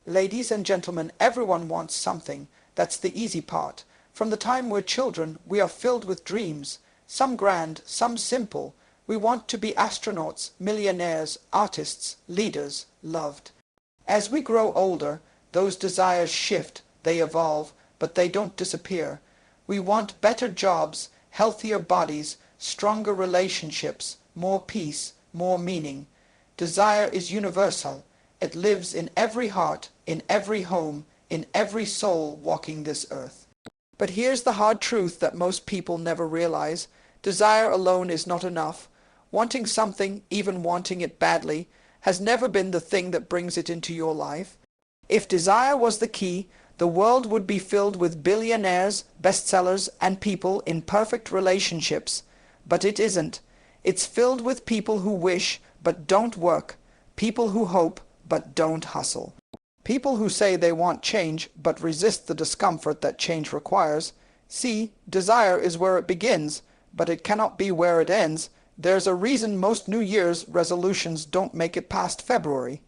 Ladies and gentlemen, everyone wants something. That's the easy part. From the time we're children, we are filled with dreams. Some grand, some simple. We want to be astronauts, millionaires, artists, leaders, loved. As we grow older, those desires shift, they evolve, but they don't disappear. We want better jobs, healthier bodies, stronger relationships, more peace, more meaning. Desire is universal. It lives in every heart, in every home, in every soul walking this earth. But here's the hard truth that most people never realize. Desire alone is not enough. Wanting something, even wanting it badly, has never been the thing that brings it into your life. If desire was the key, the world would be filled with billionaires, bestsellers, and people in perfect relationships. But it isn't. It's filled with people who wish but don't work, people who hope but don't hustle, people who say they want change but resist the discomfort that change requires. See, desire is where it begins, but it cannot be where it ends. There's a reason most New Year's resolutions don't make it past February.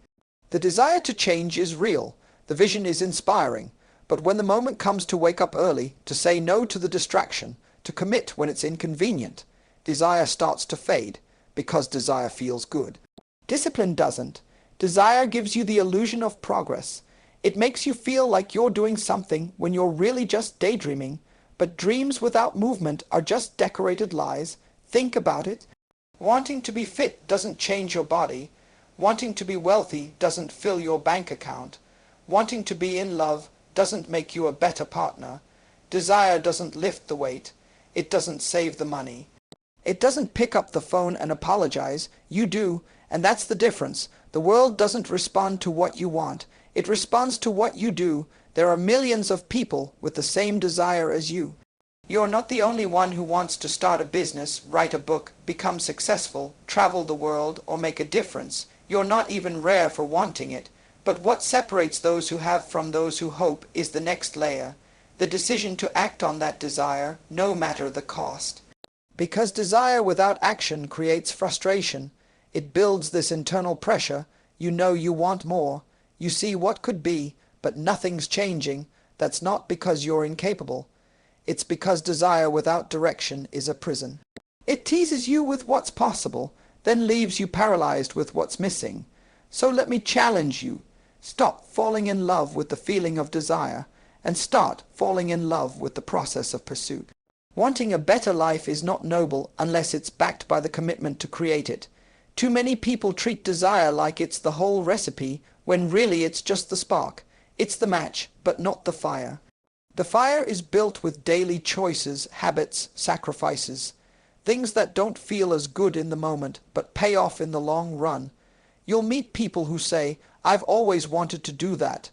The desire to change is real, the vision is inspiring, but when the moment comes to wake up early, to say no to the distraction, to commit when it's inconvenient, desire starts to fade, because desire feels good. Discipline doesn't. Desire gives you the illusion of progress. It makes you feel like you're doing something when you're really just daydreaming, but dreams without movement are just decorated lies. Think about it. Wanting to be fit doesn't change your body. Wanting to be wealthy doesn't fill your bank account. Wanting to be in love doesn't make you a better partner. Desire doesn't lift the weight. It doesn't save the money. It doesn't pick up the phone and apologize. You do, and that's the difference. The world doesn't respond to what you want. It responds to what you do. There are millions of people with the same desire as you. You're not the only one who wants to start a business, write a book, become successful, travel the world, or make a difference. You're not even rare for wanting it. But what separates those who have from those who hope is the next layer, the decision to act on that desire, no matter the cost. Because desire without action creates frustration. It builds this internal pressure. You know you want more. You see what could be, but nothing's changing. That's not because you're incapable. It's because desire without direction is a prison. It teases you with what's possible, then leaves you paralyzed with what's missing. So let me challenge you. Stop falling in love with the feeling of desire, and start falling in love with the process of pursuit. Wanting a better life is not noble unless it's backed by the commitment to create it. Too many people treat desire like it's the whole recipe, when really it's just the spark. It's the match, but not the fire. The fire is built with daily choices, habits, sacrifices. Things that don't feel as good in the moment, but pay off in the long run. You'll meet people who say, "I've always wanted to do that."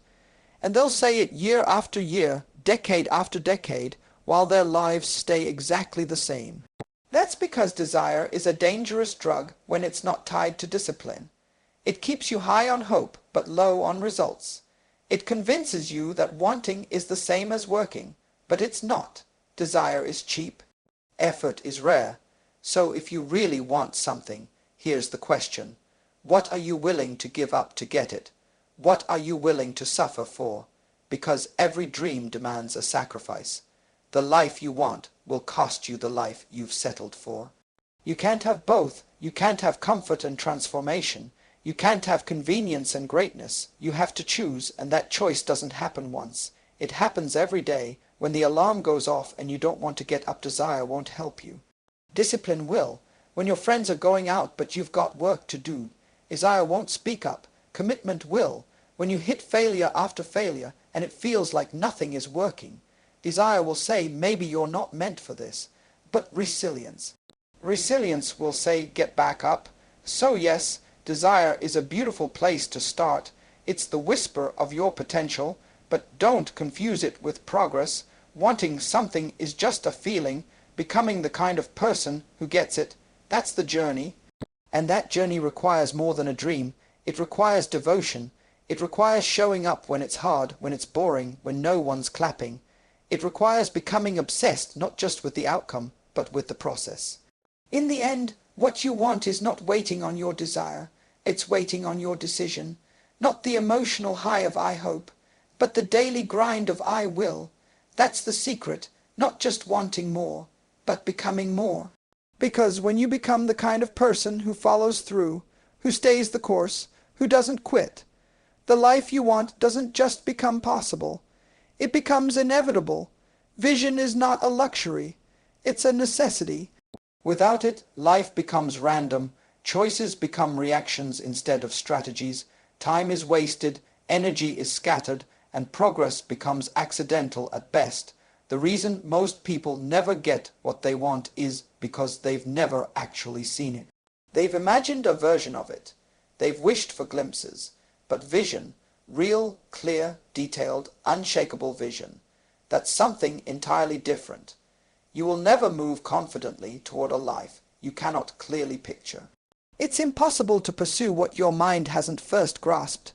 And they'll say it year after year, decade after decade, while their lives stay exactly the same. That's because desire is a dangerous drug when it's not tied to discipline. It keeps you high on hope, but low on results. It convinces you that wanting is the same as working, but it's not. Desire is cheap. Effort is rare. So if you really want something, here's the question. What are you willing to give up to get it? What are you willing to suffer for? Because every dream demands a sacrifice. The life you want will cost you the life you've settled for. You can't have both. You can't have comfort and transformation. You can't have convenience and greatness. You have to choose, and that choice doesn't happen once. It happens every day. When the alarm goes off and you don't want to get up, desire won't help you. Discipline will. When your friends are going out but you've got work to do, desire won't speak up. Commitment will. When you hit failure after failure and it feels like nothing is working, desire will say, maybe you're not meant for this. But resilience. Resilience will say, get back up. So yes, desire is a beautiful place to start. It's the whisper of your potential, but don't confuse it with progress. Wanting something is just a feeling. Becoming the kind of person who gets it, that's the journey. And that journey requires more than a dream. It requires devotion. It requires showing up when it's hard, when it's boring, when no one's clapping. It requires becoming obsessed not just with the outcome, but with the process. In the end, what you want is not waiting on your desire. It's waiting on your decision. Not the emotional high of I hope, but the daily grind of I will. That's the secret, not just wanting more, but becoming more. Because when you become the kind of person who follows through, who stays the course, who doesn't quit, the life you want doesn't just become possible. It becomes inevitable. Vision is not a luxury. It's a necessity. Without it, life becomes random, choices become reactions instead of strategies, time is wasted, energy is scattered, and progress becomes accidental at best. The reason most people never get what they want is because they've never actually seen it. They've imagined a version of it. They've wished for glimpses. But vision, real, clear, detailed, unshakable vision, that's something entirely different. You will never move confidently toward a life you cannot clearly picture. It's impossible to pursue what your mind hasn't first grasped.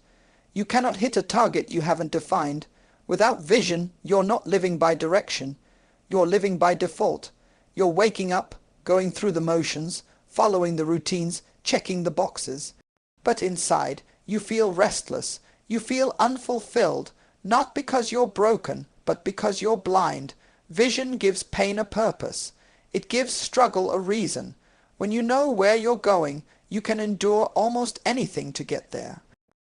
You cannot hit a target you haven't defined. Without vision, you're not living by direction. You're living by default. You're waking up, going through the motions, following the routines, checking the boxes. But inside, you feel restless. You feel unfulfilled, not because you're broken, but because you're blind. Vision gives pain a purpose. It gives struggle a reason. When you know where you're going, you can endure almost anything to get there.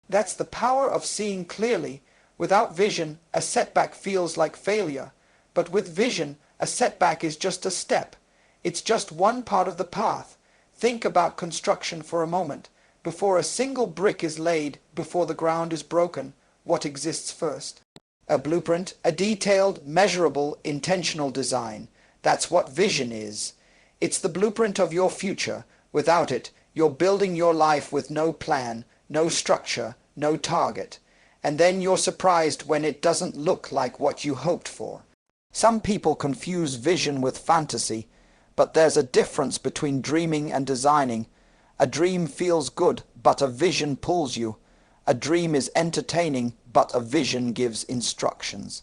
That's the power of seeing clearly. Without vision, a setback feels like failure. But with vision, a setback is just a step. It's just one part of the path. Think about construction for a moment. Before a single brick is laid, before the ground is broken, what exists first? A blueprint, a detailed, measurable, intentional design. That's what vision is. It's the blueprint of your future. Without it, you're building your life with no plan, no structure, no target. And then you're surprised when it doesn't look like what you hoped for. Some people confuse vision with fantasy, but there's a difference between dreaming and designing. A dream feels good, but a vision pulls you. A dream is entertaining, but a vision gives instructions.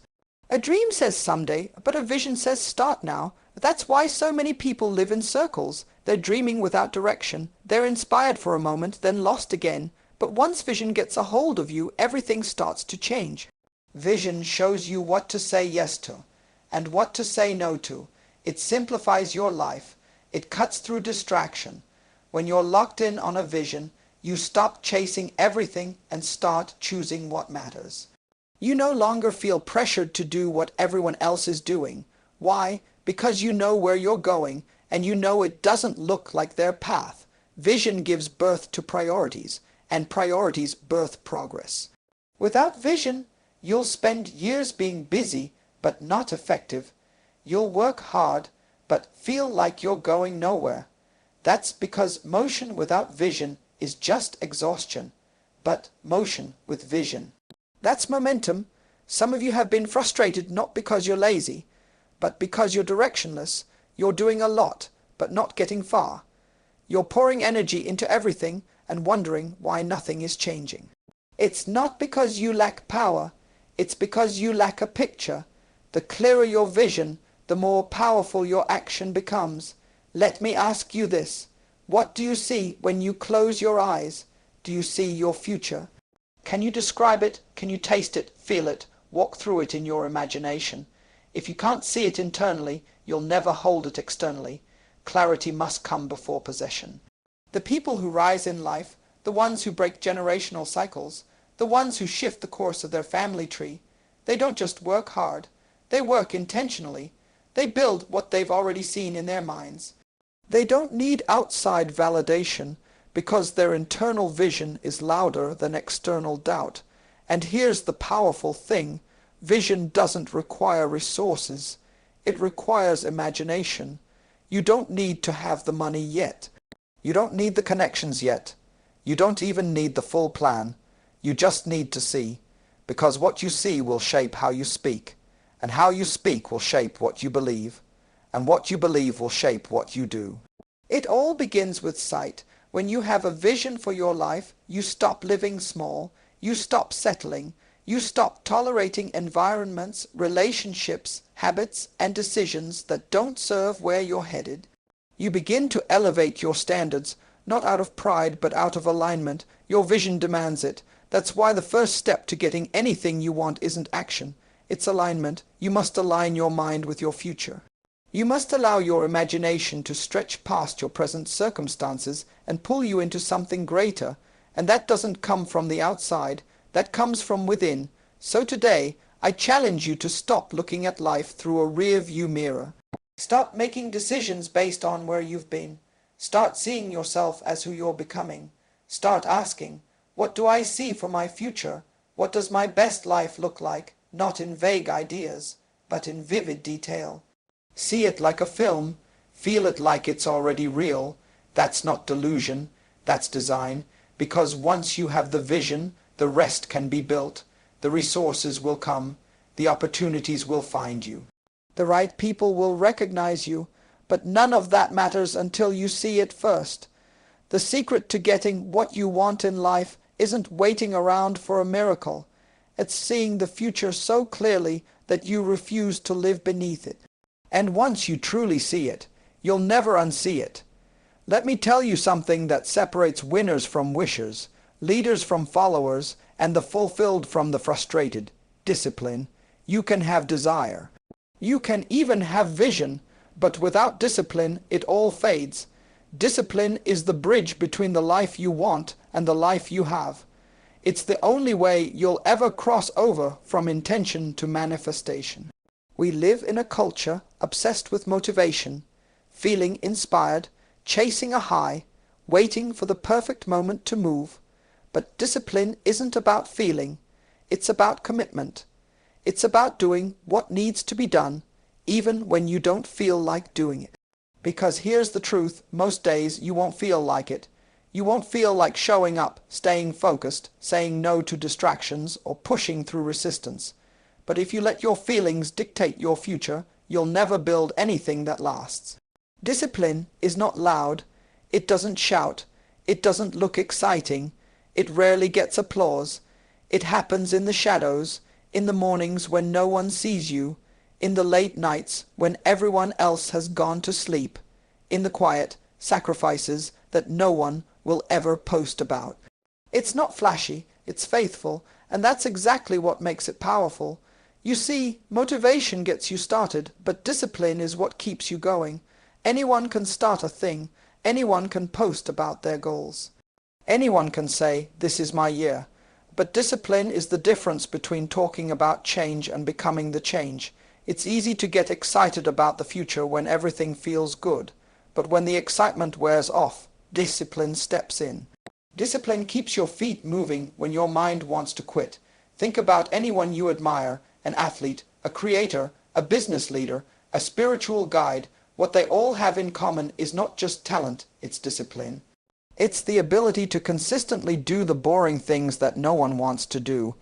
A dream says someday, but a vision says start now. That's why so many people live in circles. They're dreaming without direction. They're inspired for a moment, then lost again. But once vision gets a hold of you, everything starts to change. Vision shows you what to say yes to, and what to say no to. It simplifies your life. It cuts through distraction. When you're locked in on a vision, you stop chasing everything and start choosing what matters. You no longer feel pressured to do what everyone else is doing. Why? Because you know where you're going, and you know it doesn't look like their path. Vision gives birth to priorities, and priorities birth progress. Without vision, you'll spend years being busy, but not effective. You'll work hard, but feel like you're going nowhere. That's because motion without vision is just exhaustion, but motion with vision. That's momentum. Some of you have been frustrated not because you're lazy, but because you're directionless. You're doing a lot, but not getting far. You're pouring energy into everything and wondering why nothing is changing. It's not because you lack power, it's because you lack a picture. The clearer your vision, the more powerful your action becomes. Let me ask you this. What do you see when you close your eyes? Do you see your future? Can you describe it? Can you taste it, feel it, walk through it in your imagination? If you can't see it internally, you'll never hold it externally. Clarity must come before possession. The people who rise in life, the ones who break generational cycles, the ones who shift the course of their family tree, they don't just work hard, they work intentionally. They build what they've already seen in their minds. They don't need outside validation because their internal vision is louder than external doubt. And here's the powerful thing. Vision doesn't require resources. It requires imagination. You don't need to have the money yet. You don't need the connections yet. You don't even need the full plan. You just need to see. Because what you see will shape how you speak. And how you speak will shape what you believe. And what you believe will shape what you do. It all begins with sight. When you have a vision for your life, you stop living small. You stop settling. You stop tolerating environments, relationships, habits, and decisions that don't serve where you're headed. You begin to elevate your standards, not out of pride but out of alignment. Your vision demands it. That's why the first step to getting anything you want isn't action, it's alignment. You must align your mind with your future. You must allow your imagination to stretch past your present circumstances and pull you into something greater, and that doesn't come from the outside, that comes from within. So today, I challenge you to stop looking at life through a rear-view mirror. Stop making decisions based on where you've been. Start seeing yourself as who you're becoming. Start asking, what do I see for my future? What does my best life look like? Not in vague ideas, but in vivid detail. See it like a film. Feel it like it's already real. That's not delusion, that's design. Because once you have the vision, the rest can be built. The resources will come. The opportunities will find you. The right people will recognize you, but none of that matters until you see it first. The secret to getting what you want in life isn't waiting around for a miracle. It's seeing the future so clearly that you refuse to live beneath it. And once you truly see it, you'll never unsee it. Let me tell you something that separates winners from wishers, leaders from followers, and the fulfilled from the frustrated. Discipline. You can have desire. You can even have vision, but without discipline, it all fades. Discipline is the bridge between the life you want and the life you have. It's the only way you'll ever cross over from intention to manifestation. We live in a culture obsessed with motivation, feeling inspired, chasing a high, waiting for the perfect moment to move. But discipline isn't about feeling, it's about commitment. It's about doing what needs to be done, even when you don't feel like doing it. Because here's the truth, most days you won't feel like it. You won't feel like showing up, staying focused, saying no to distractions, or pushing through resistance. But if you let your feelings dictate your future, you'll never build anything that lasts. Discipline is not loud. It doesn't shout. It doesn't look exciting. It rarely gets applause. It happens in the shadows, in the mornings when no one sees you, in the late nights when everyone else has gone to sleep, in the quiet sacrifices that no one will ever post about. It's not flashy, it's faithful, and that's exactly what makes it powerful. You see, motivation gets you started, but discipline is what keeps you going. Anyone can start a thing. Anyone can post about their goals. Anyone can say, this is my year. But discipline is the difference between talking about change and becoming the change. It's easy to get excited about the future when everything feels good. But when the excitement wears off, discipline steps in. Discipline keeps your feet moving when your mind wants to quit. Think about anyone you admire, an athlete, a creator, a business leader, a spiritual guide. What they all have in common is not just talent, it's discipline. It's the ability to consistently do the boring things that no one wants to do.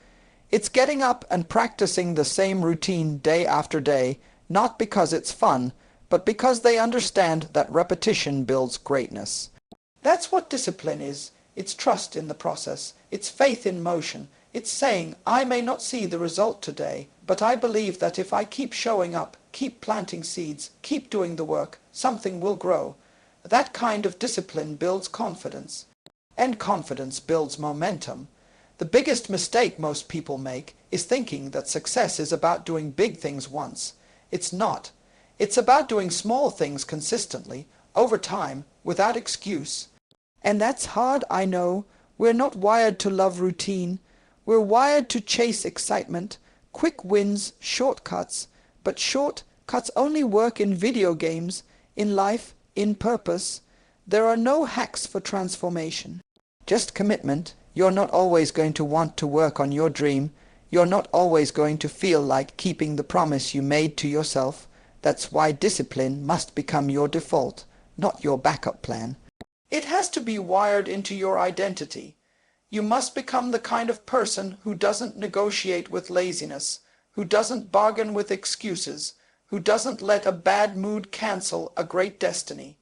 It's getting up and practicing the same routine day after day, not because it's fun, but because they understand that repetition builds greatness. That's what discipline is. It's trust in the process. It's faith in motion. It's saying, I may not see the result today, but I believe that if I keep showing up, keep planting seeds, keep doing the work, something will grow. That kind of discipline builds confidence. And confidence builds momentum. The biggest mistake most people make is thinking that success is about doing big things once. It's not. It's about doing small things consistently, over time, without excuse. And that's hard, I know. We're not wired to love routine. We're wired to chase excitement, quick wins, shortcuts. But shortcuts only work in video games, in life, in purpose. There are no hacks for transformation. Just commitment. You're not always going to want to work on your dream. You're not always going to feel like keeping the promise you made to yourself. That's why discipline must become your default, not your backup plan. It has to be wired into your identity. You must become the kind of person who doesn't negotiate with laziness, who doesn't bargain with excuses, who doesn't let a bad mood cancel a great destiny.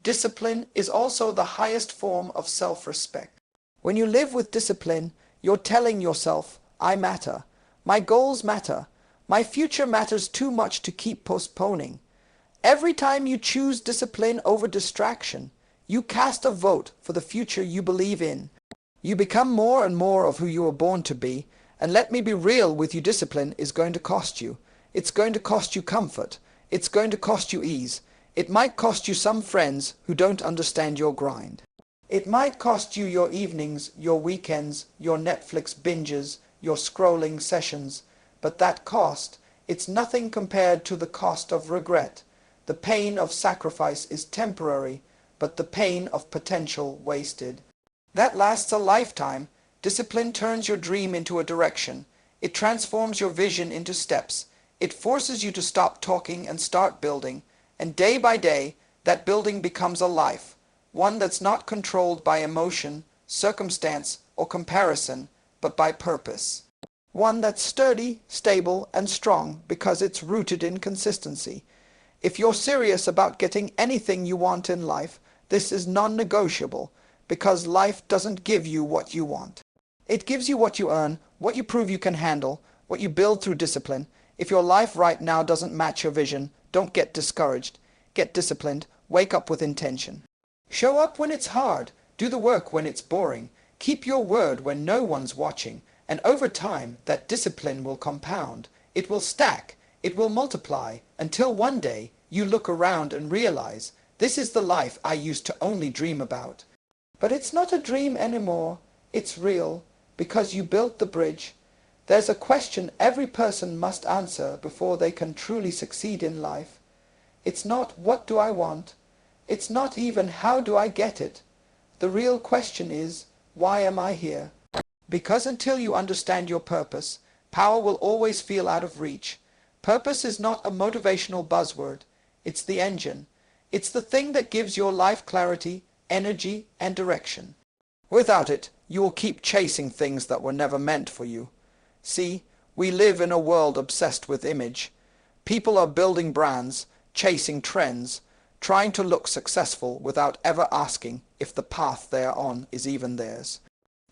Discipline is also the highest form of self-respect. When you live with discipline, you're telling yourself, I matter. My goals matter. My future matters too much to keep postponing. Every time you choose discipline over distraction, you cast a vote for the future you believe in. You become more and more of who you were born to be, and let me be real with you, discipline is going to cost you. It's going to cost you comfort. It's going to cost you ease. It might cost you some friends who don't understand your grind. It might cost you your evenings, your weekends, your Netflix binges, your scrolling sessions, but that cost, it's nothing compared to the cost of regret. The pain of sacrifice is temporary, but the pain of potential wasted. That lasts a lifetime. Discipline turns your dream into a direction. It transforms your vision into steps. It forces you to stop talking and start building. And day by day, that building becomes a life. One that's not controlled by emotion, circumstance, or comparison, but by purpose. One that's sturdy, stable, and strong because it's rooted in consistency. If you're serious about getting anything you want in life, this is non-negotiable, because life doesn't give you what you want. It gives you what you earn, what you prove you can handle, what you build through discipline. If your life right now doesn't match your vision, don't get discouraged. Get disciplined. Wake up with intention. Show up when it's hard. Do the work when it's boring. Keep your word when no one's watching. And over time, that discipline will compound. It will stack. It will multiply until one day you look around and realize, this is the life I used to only dream about. But it's not a dream anymore. It's real, because you built the bridge. There's a question every person must answer before they can truly succeed in life. It's not, what do I want? It's not even, how do I get it? The real question is, why am I here? Because until you understand your purpose, power will always feel out of reach. Purpose is not a motivational buzzword. It's the engine. It's the thing that gives your life clarity, energy, and direction. Without it, you will keep chasing things that were never meant for you. See, we live in a world obsessed with image. People are building brands, chasing trends, trying to look successful without ever asking if the path they are on is even theirs.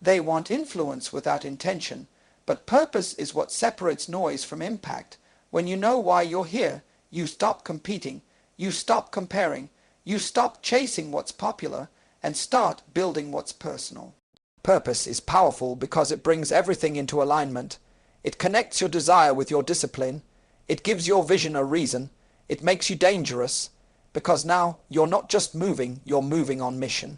They want influence without intention, but purpose is what separates noise from impact. When you know why you're here, you stop competing, you stop comparing, you stop chasing what's popular, and start building what's personal. Purpose is powerful because it brings everything into alignment. It connects your desire with your discipline. It gives your vision a reason. It makes you dangerous, because now you're not just moving, you're moving on mission.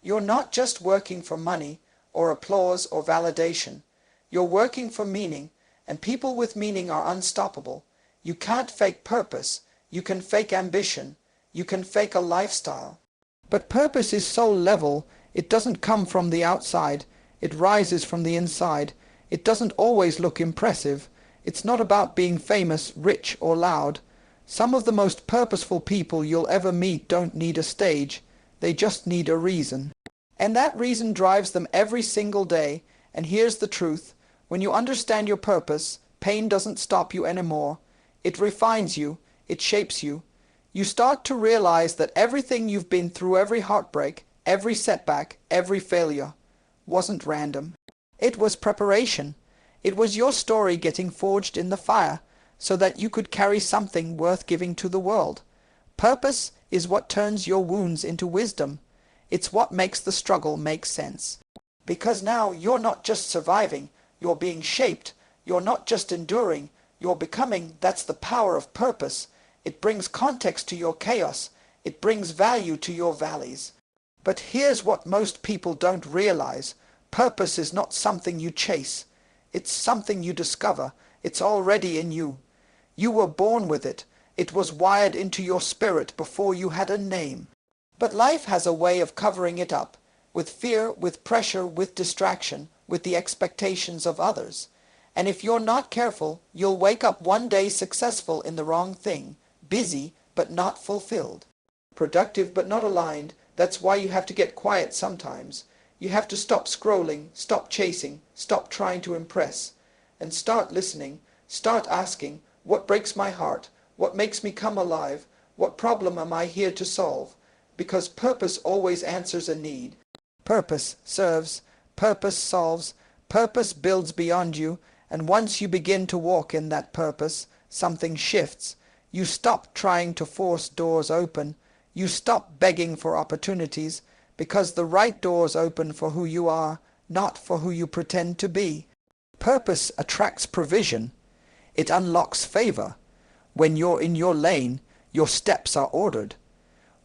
You're not just working for money, or applause, or validation. You're working for meaning, and people with meaning are unstoppable. You can't fake purpose. You can fake ambition. You can fake a lifestyle. But purpose is soul level. It doesn't come from the outside. It rises from the inside. It doesn't always look impressive. It's not about being famous, rich, or loud. Some of the most purposeful people you'll ever meet don't need a stage. They just need a reason. And that reason drives them every single day. And here's the truth. When you understand your purpose, pain doesn't stop you anymore. It refines you. It shapes you. You start to realize that everything you've been through, every heartbreak, every setback, every failure, wasn't random. It was preparation. It was your story getting forged in the fire so that you could carry something worth giving to the world. Purpose is what turns your wounds into wisdom. It's what makes the struggle make sense. Because now you're not just surviving, you're being shaped. You're not just enduring, you're becoming. That's the power of purpose. It brings context to your chaos. It brings value to your valleys. But here's what most people don't realize. Purpose is not something you chase. It's something you discover. It's already in you. You were born with it. It was wired into your spirit before you had a name. But life has a way of covering it up, with fear, with pressure, with distraction, with the expectations of others. And if you're not careful, you'll wake up one day successful in the wrong thing, busy but not fulfilled, productive but not aligned. That's why you have to get quiet sometimes. You have to stop scrolling, stop chasing, stop trying to impress, and start listening, start asking, what breaks my heart? What makes me come alive? What problem am I here to solve? Because purpose always answers a need. Purpose serves, purpose solves, purpose builds beyond you, and once you begin to walk in that purpose, something shifts. You stop trying to force doors open. You stop begging for opportunities, because the right doors open for who you are, not for who you pretend to be. Purpose attracts provision. It unlocks favor. When you're in your lane, your steps are ordered.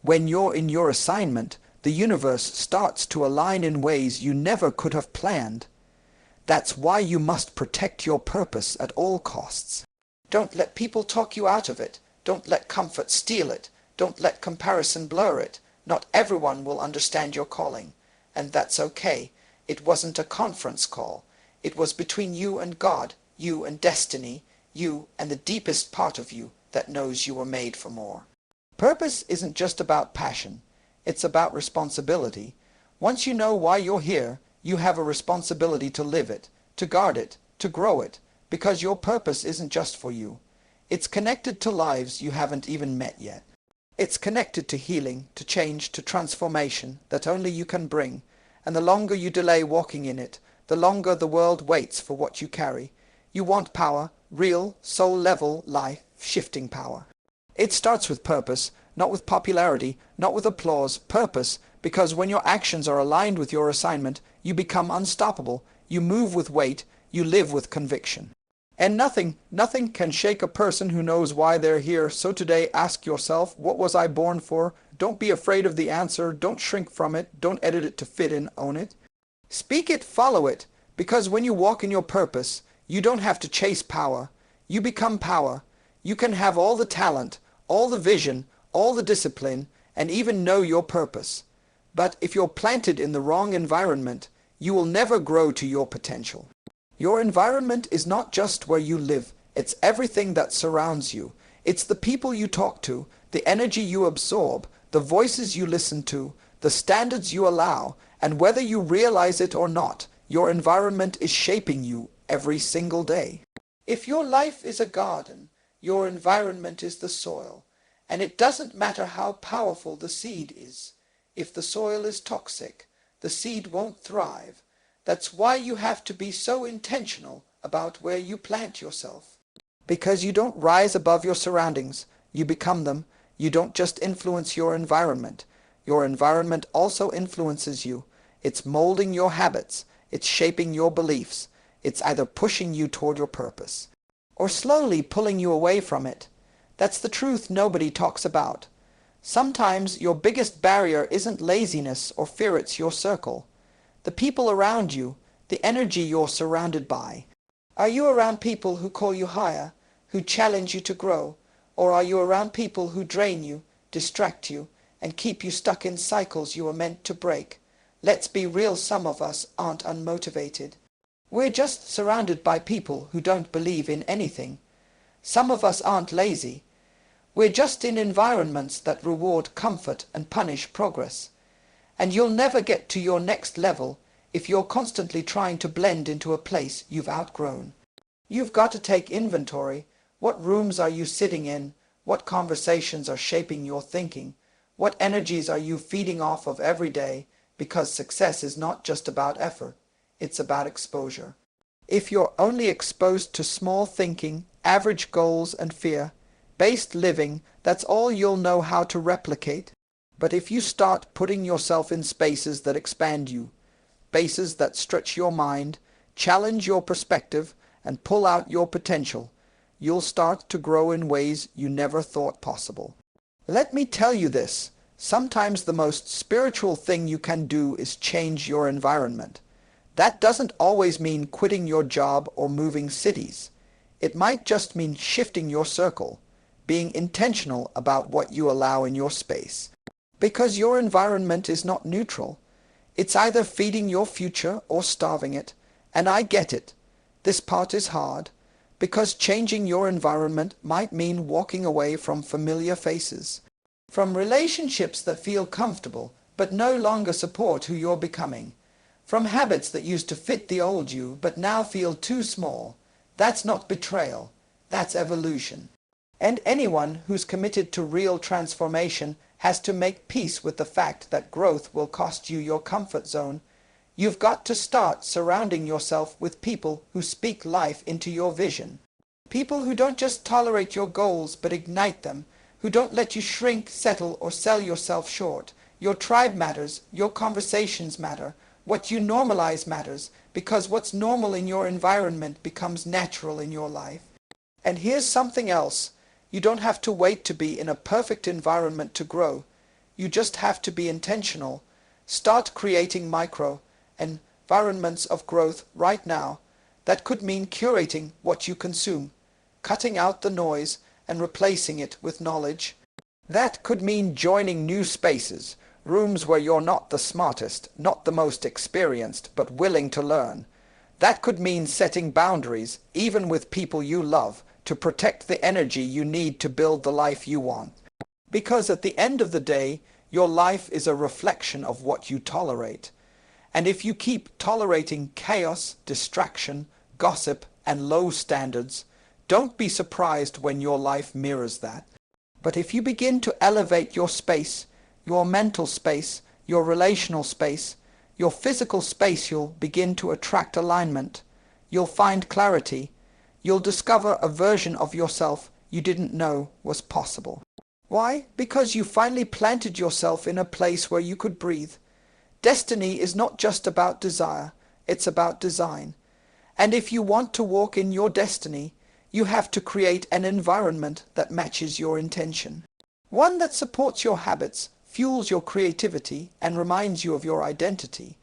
When you're in your assignment, the universe starts to align in ways you never could have planned. That's why you must protect your purpose at all costs. Don't let people talk you out of it. Don't let comfort steal it. Don't let comparison blur it. Not everyone will understand your calling, and that's okay. It wasn't a conference call. It was between you and God, you and destiny, you and the deepest part of you that knows you were made for more. Purpose isn't just about passion. It's about responsibility. Once you know why you're here, you have a responsibility to live it, to guard it, to grow it, because your purpose isn't just for you. It's connected to lives you haven't even met yet. It's connected to healing, to change, to transformation that only you can bring, and the longer you delay walking in it, the longer the world waits for what you carry. You want power, real, soul-level, life-shifting power. It starts with purpose, not with popularity, not with applause. Purpose, because when your actions are aligned with your assignment, you become unstoppable, you move with weight, you live with conviction. And nothing can shake a person who knows why they're here. So today, ask yourself, what was I born for? Don't be afraid of the answer. Don't shrink from it. Don't edit it to fit in. Own it. Speak it, follow it. Because when you walk in your purpose, you don't have to chase power. You become power. You can have all the talent, all the vision, all the discipline, and even know your purpose. But if you're planted in the wrong environment, you will never grow to your potential. Your environment is not just where you live, it's everything that surrounds you. It's the people you talk to, the energy you absorb, the voices you listen to, the standards you allow, and whether you realize it or not, your environment is shaping you every single day. If your life is a garden, your environment is the soil, and it doesn't matter how powerful the seed is. If the soil is toxic, the seed won't thrive. That's why you have to be so intentional about where you plant yourself. Because you don't rise above your surroundings, you become them. You don't just influence your environment also influences you. It's molding your habits, it's shaping your beliefs. It's either pushing you toward your purpose, or slowly pulling you away from it. That's the truth nobody talks about. Sometimes your biggest barrier isn't laziness or fear, it's your circle. The people around you, the energy you're surrounded by. Are you around people who call you higher, who challenge you to grow? Or are you around people who drain you, distract you, and keep you stuck in cycles you were meant to break? Let's be real, some of us aren't unmotivated. We're just surrounded by people who don't believe in anything. Some of us aren't lazy. We're just in environments that reward comfort and punish progress. And you'll never get to your next level if you're constantly trying to blend into a place you've outgrown. You've got to take inventory. What rooms are you sitting in? What conversations are shaping your thinking? What energies are you feeding off of every day? Because success is not just about effort, it's about exposure. If you're only exposed to small thinking, average goals and fear-based living, that's all you'll know how to replicate. But if you start putting yourself in spaces that expand you, spaces that stretch your mind, challenge your perspective, and pull out your potential, you'll start to grow in ways you never thought possible. Let me tell you this, sometimes the most spiritual thing you can do is change your environment. That doesn't always mean quitting your job or moving cities. It might just mean shifting your circle, being intentional about what you allow in your space. Because your environment is not neutral. It's either feeding your future or starving it. And I get it. This part is hard, because changing your environment might mean walking away from familiar faces, from relationships that feel comfortable but no longer support who you're becoming, from habits that used to fit the old you but now feel too small. That's not betrayal, that's evolution. And anyone who's committed to real transformation has to make peace with the fact that growth will cost you your comfort zone. You've got to start surrounding yourself with people who speak life into your vision. People who don't just tolerate your goals but ignite them, who don't let you shrink, settle, or sell yourself short. Your tribe matters, your conversations matter, What you normalize matters, because what's normal in your environment becomes natural in your life. And here's something else. You don't have to wait to be in a perfect environment to grow. You just have to be intentional. Start creating micro environments of growth right now. That could mean curating what you consume, cutting out the noise and replacing it with knowledge. That could mean joining new spaces, rooms where you're not the smartest, not the most experienced, but willing to learn. That could mean setting boundaries, even with people you love, to protect the energy you need to build the life you want. Because at the end of the day, your life is a reflection of what you tolerate. And if you keep tolerating chaos, distraction, gossip, and low standards, don't be surprised when your life mirrors that. But if you begin to elevate your space, your mental space, your relational space, your physical space, you'll begin to attract alignment. You'll find clarity. You'll discover a version of yourself you didn't know was possible. Why? Because you finally planted yourself in a place where you could breathe. Destiny is not just about desire, it's about design. And if you want to walk in your destiny, you have to create an environment that matches your intention. One that supports your habits, fuels your creativity, and reminds you of your identity.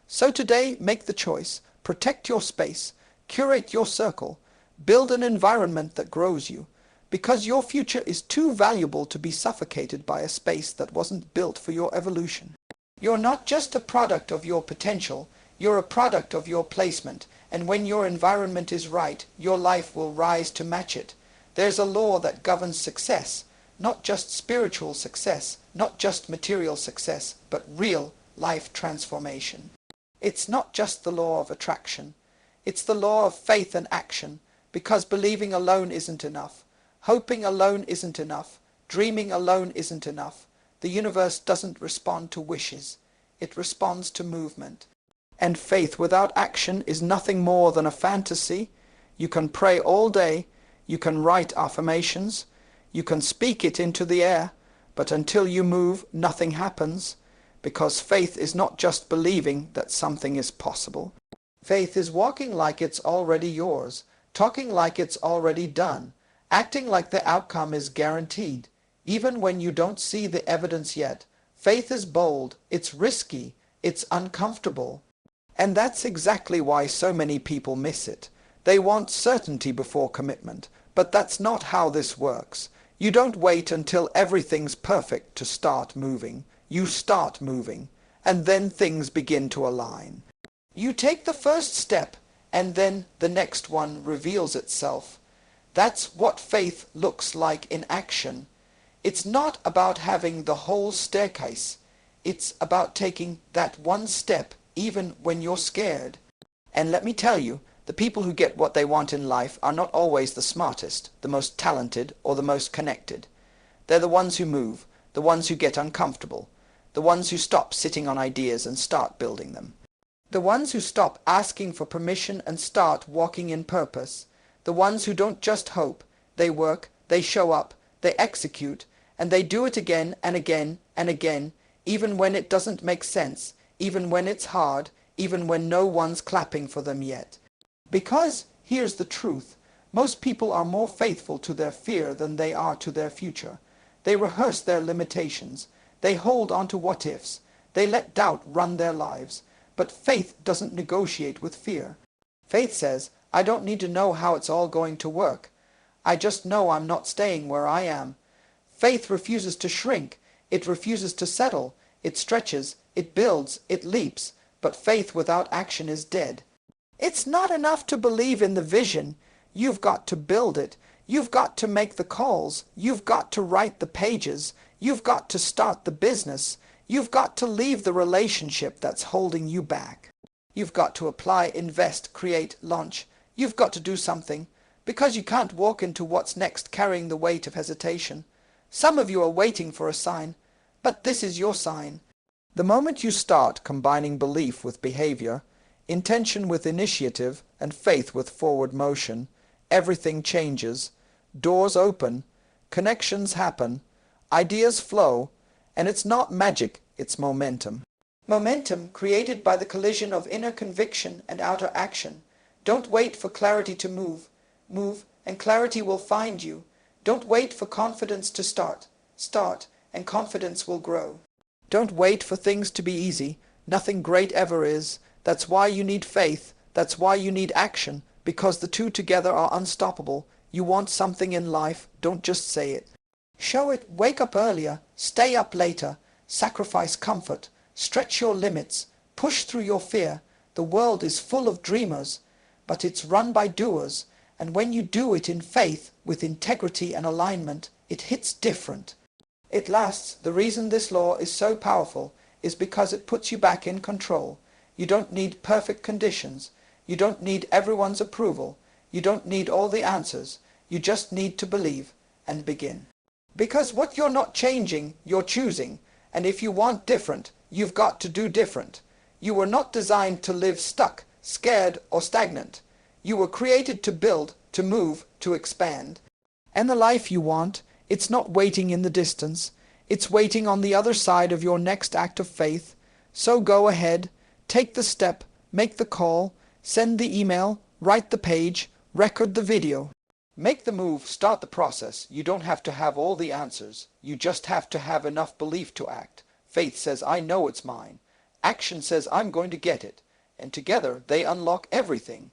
So today, make the choice. Protect your space. Curate your circle. Build an environment that grows you. Because your future is too valuable to be suffocated by a space that wasn't built for your evolution. You're not just a product of your potential, you're a product of your placement, and when your environment is right, your life will rise to match it. There's a law that governs success, not just spiritual success, not just material success, but real life transformation. It's not just the law of attraction, it's the law of faith and action, because believing alone isn't enough, hoping alone isn't enough, dreaming alone isn't enough. The universe doesn't respond to wishes, it responds to movement. And faith without action is nothing more than a fantasy. You can pray all day, you can write affirmations, you can speak it into the air, but until you move, nothing happens, because faith is not just believing that something is possible. Faith is walking like it's already yours, talking like it's already done, acting like the outcome is guaranteed. Even when you don't see the evidence yet, faith is bold, it's risky, it's uncomfortable. And that's exactly why so many people miss it. They want certainty before commitment, but that's not how this works. You don't wait until everything's perfect to start moving. You start moving, and then things begin to align. You take the first step, and then the next one reveals itself. That's what faith looks like in action. It's not about having the whole staircase. It's about taking that one step even when you're scared. And let me tell you, the people who get what they want in life are not always the smartest, the most talented, or the most connected. They're the ones who move, the ones who get uncomfortable, the ones who stop sitting on ideas and start building them. The ones who stop asking for permission and start walking in purpose. The ones who don't just hope, they work, they show up, they execute, and they do it again and again and again, even when it doesn't make sense, even when it's hard, even when no one's clapping for them yet. Because, here's the truth, most people are more faithful to their fear than they are to their future. They rehearse their limitations, they hold on to what-ifs, they let doubt run their lives. But faith doesn't negotiate with fear. Faith says, I don't need to know how it's all going to work. I just know I'm not staying where I am. Faith refuses to shrink. It refuses to settle. It stretches. It builds. It leaps. But faith without action is dead. It's not enough to believe in the vision. You've got to build it. You've got to make the calls. You've got to write the pages. You've got to start the business. You've got to leave the relationship that's holding you back. You've got to apply, invest, create, launch. You've got to do something, because you can't walk into what's next carrying the weight of hesitation. Some of you are waiting for a sign, but this is your sign. The moment you start combining belief with behavior, intention with initiative, and faith with forward motion, everything changes, doors open, connections happen, ideas flow, and it's not magic, it's momentum. Momentum created by the collision of inner conviction and outer action. Don't wait for clarity to move. Move, and clarity will find you. Don't wait for confidence to start. Start, and confidence will grow. Don't wait for things to be easy. Nothing great ever is. That's why you need faith. That's why you need action, because the two together are unstoppable. You want something in life, don't just say it. Show it. Wake up earlier, stay up later, sacrifice comfort, stretch your limits, push through your fear. The world is full of dreamers, but it's run by doers, and when you do it in faith, with integrity and alignment, it hits different. It lasts. The reason this law is so powerful is because it puts you back in control. You don't need perfect conditions. You don't need everyone's approval. You don't need all the answers. You just need to believe and begin. Because what you're not changing, you're choosing. And if you want different, you've got to do different. You were not designed to live stuck, scared, or stagnant. You were created to build, to move, to expand. And the life you want, it's not waiting in the distance. It's waiting on the other side of your next act of faith. So go ahead, take the step, make the call, send the email, write the page, record the video. Make the move, start the process. You don't have to have all the answers. You just have to have enough belief to act. Faith says, I know it's mine. Action says, I'm going to get it. And together they unlock everything.